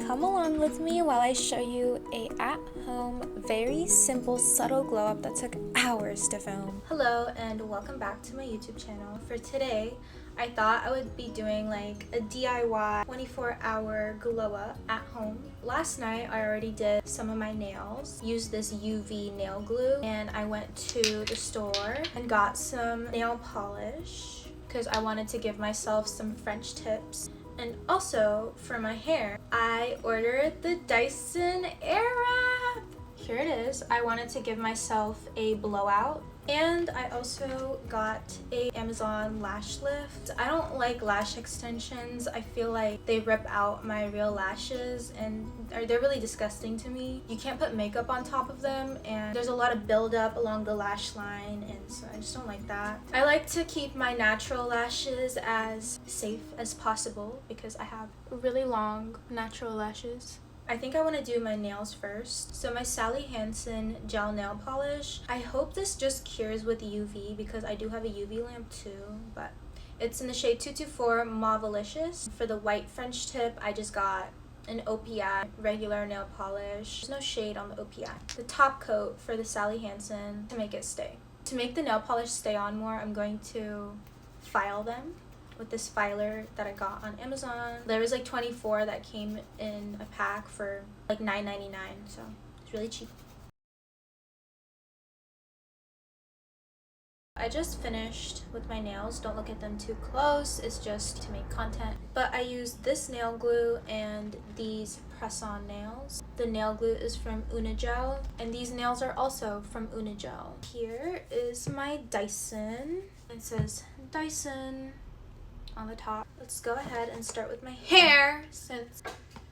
Come along with me while I show you a at-home, very simple, subtle glow up that took hours to film. Hello and welcome back to my YouTube channel. For today, I thought I would be doing like a DIY 24-hour glow up at home. Last night I already did some of my nails, used this UV nail glue, and I went to the store and got some nail polish because I wanted to give myself some French tips. And also, for my hair, I ordered the Dyson airwrap. Here it is. I wanted to give myself a blowout. And I also got a Amazon lash lift. I don't like lash extensions. I feel like they rip out my real lashes and they're really disgusting to me. You can't put makeup on top of them and there's a lot of buildup along the lash line, and so I just don't like that. I like to keep my natural lashes as safe as possible because I have really long natural lashes. I think I want to do my nails first. So my Hansen gel nail polish. I hope this just cures with UV because I do have a UV lamp too, but it's in the shade 224 mauve-olous. For the white French tip, I just got an OPI regular nail polish. There's no shade on the OPI. The top coat for the Hansen to make it stay. To make the nail polish stay on more, I'm going to file them with this filer that I got on Amazon. There was like 24 that came in a pack for like $9.99, so it's really cheap. I just finished with my nails. Don't look at them too close, it's just to make content. But I used this nail glue and these press-on nails. The nail glue is from Unigel, and these nails are also from Unigel. Here is my Dyson. It says Dyson on the top. Let's go ahead and start with my hair since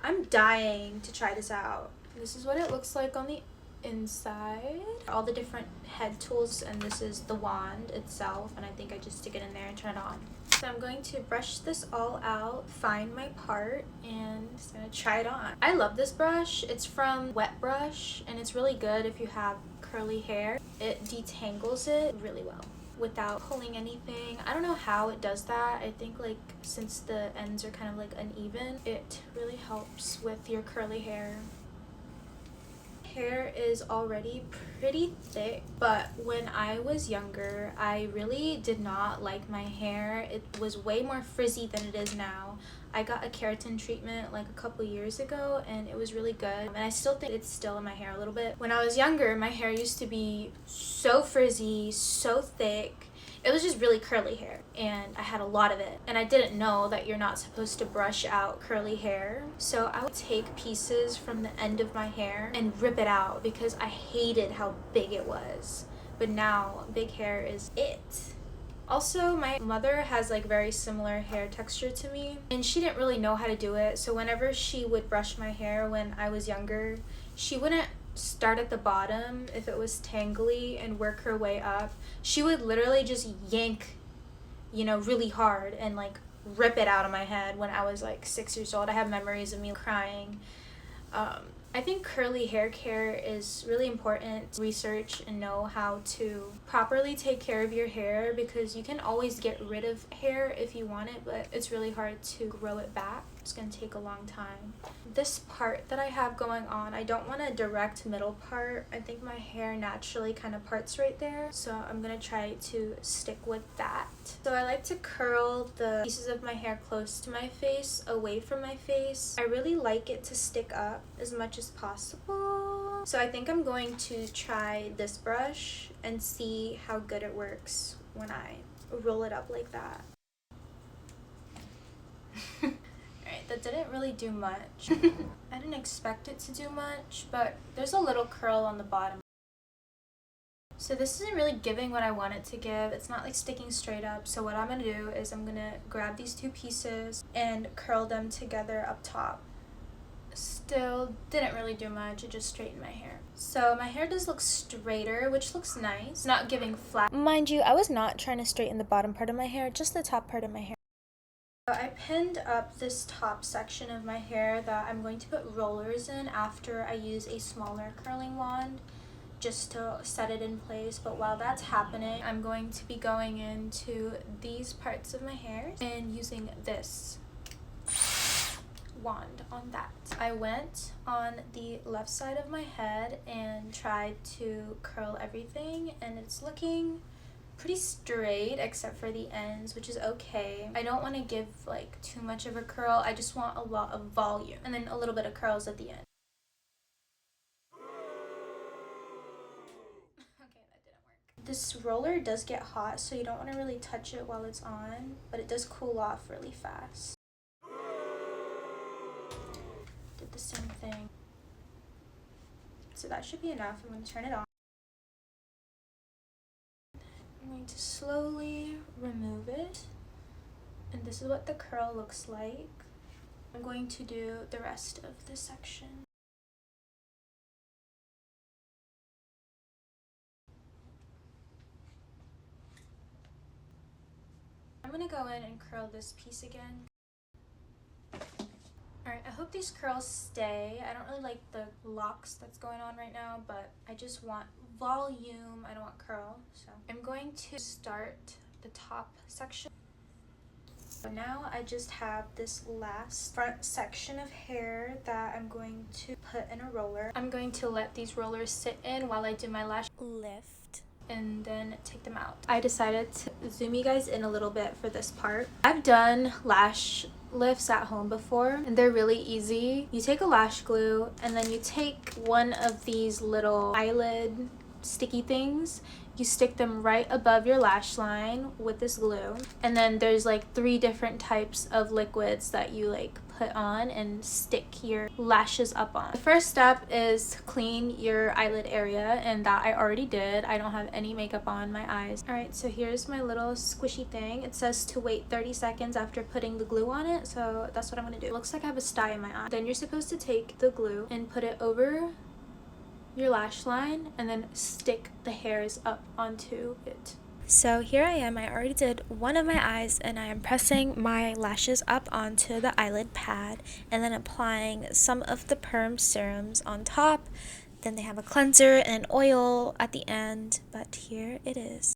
I'm dying to try this out. This is what it looks like on the inside. All the different head tools, and this is the wand itself, and I think I just stick it in there and turn it on. So I'm going to brush this all out, find my part, and just gonna try it on. I love this brush. It's from Wet Brush, and it's really good if you have curly hair. It detangles it really well without pulling anything. I don't know how it does that. I think like since the ends are kind of like uneven, it really helps with your curly hair. Hair is already pretty thick, but when I was younger, I really did not like my hair. It was way more frizzy than it is now. I got a keratin treatment like a couple years ago and it was really good, and I still think it's still in my hair a little bit. When I was younger, my hair used to be so frizzy, so thick. It was just really curly hair and I had a lot of it, and I didn't know that you're not supposed to brush out curly hair. So I would take pieces from the end of my hair and rip it out because I hated how big it was. But now big hair is it. Also, my mother has like very similar hair texture to me, and she didn't really know how to do it. So whenever she would brush my hair when I was younger, she wouldn't start at the bottom if it was tangly and work her way up. She would literally just yank, you know, really hard and like rip it out of my head when I was like 6 years old. I have memories of me crying. I think curly hair care is really important. Research and know how to properly take care of your hair because you can always get rid of hair if you want it, but it's really hard to grow it back. It's gonna take a long time. This part that I have going on, I don't want a direct middle part. I think my hair naturally kind of parts right there, so I'm gonna try to stick with that. So I like to curl the pieces of my hair close to my face, away from my face. I really like it to stick up as much as possible. So I think I'm going to try this brush and see how good it works when I roll it up like that. That didn't really do much. I didn't expect it to do much, but there's a little curl on the bottom. So this isn't really giving what I want it to give. It's not like sticking straight up. So what I'm gonna do is I'm gonna grab these two pieces and curl them together up top. Still didn't really do much. It just straightened my hair. So my hair does look straighter, which looks nice. Not giving flat. Mind you, I was not trying to straighten the bottom part of my hair, just the top part of my hair. I pinned up this top section of my hair that I'm going to put rollers in after I use a smaller curling wand just to set it in place. But while that's happening, I'm going to be going into these parts of my hair and using this wand on that. I went on the left side of my head and tried to curl everything, and it's looking pretty straight except for the ends, which is okay. I don't want to give like too much of a curl. I just want a lot of volume and then a little bit of curls at the end. Okay, that didn't work. This roller does get hot, so you don't want to really touch it while it's on, but it does cool off really fast. Did the same thing. So that should be enough. I'm going to turn it on. I'm going to slowly remove it, and this is what the curl looks like. I'm going to do the rest of this section. I'm going to go in and curl this piece again. Alright, I hope these curls stay. I don't really like the locks that's going on right now, but I just want volume. I don't want curl. So I'm going to start the top section. So now I just have this last front section of hair that I'm going to put in a roller. I'm going to let these rollers sit in while I do my lash lift and then take them out. I decided to zoom you guys in a little bit for this part. I've done lash lifts at home before and they're really easy. You take a lash glue and then you take one of these little eyelid sticky things, you stick them right above your lash line with this glue, and then there's like 3 different types of liquids that you like put on and stick your lashes up on. The first step is clean your eyelid area, and that I already did. I don't have any makeup on my eyes. Alright, so here's my little squishy thing. It says to wait 30 seconds after putting the glue on it, so that's what I'm gonna do. It looks like I have a sty in my eye. Then you're supposed to take the glue and put it over your lash line and then stick the hairs up onto it. So here I am. I already did one of my eyes and I am pressing my lashes up onto the eyelid pad and then applying some of the perm serums on top. Then they have a cleanser and an oil at the end, but here it is.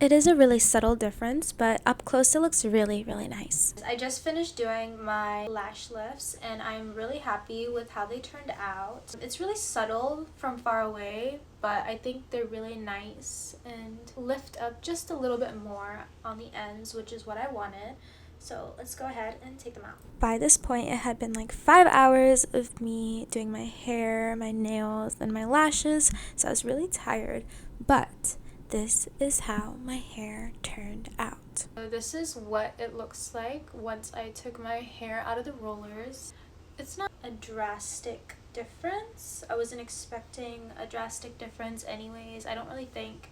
It is a really subtle difference, but up close it looks really, really nice. I just finished doing my lash lifts and I'm really happy with how they turned out. It's really subtle from far away, but I think they're really nice and lift up just a little bit more on the ends, which is what I wanted. So let's go ahead and take them out. By this point, it had been like 5 hours of me doing my hair, my nails, and my lashes, so I was really tired, but this is how my hair turned out. So this is what it looks like once I took my hair out of the rollers. It's not a drastic difference. I wasn't expecting a drastic difference anyways. I don't really think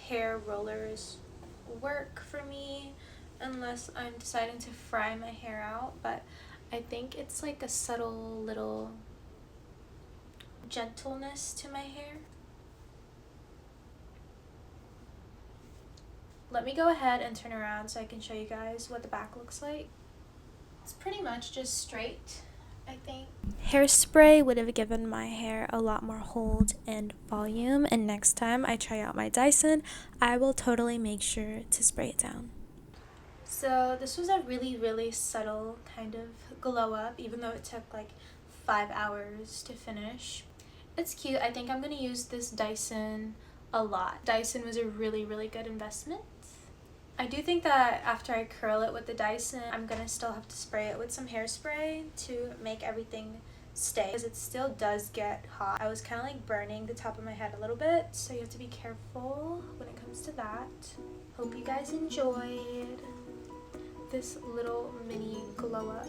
hair rollers work for me unless I'm deciding to fry my hair out, but I think it's like a subtle little gentleness to my hair. Let me go ahead and turn around so I can show you guys what the back looks like. It's pretty much just straight, I think. Hairspray would have given my hair a lot more hold and volume, and next time I try out my Dyson, I will totally make sure to spray it down. So this was a really, really subtle kind of glow up, even though it took like 5 hours to finish. It's cute. I think I'm going to use this Dyson a lot. Dyson was a really, really good investment. I do think that after I curl it with the Dyson, I'm gonna still have to spray it with some hairspray to make everything stay, because it still does get hot. I was kind of like burning the top of my head a little bit, so you have to be careful when it comes to that. Hope you guys enjoyed this little mini glow up.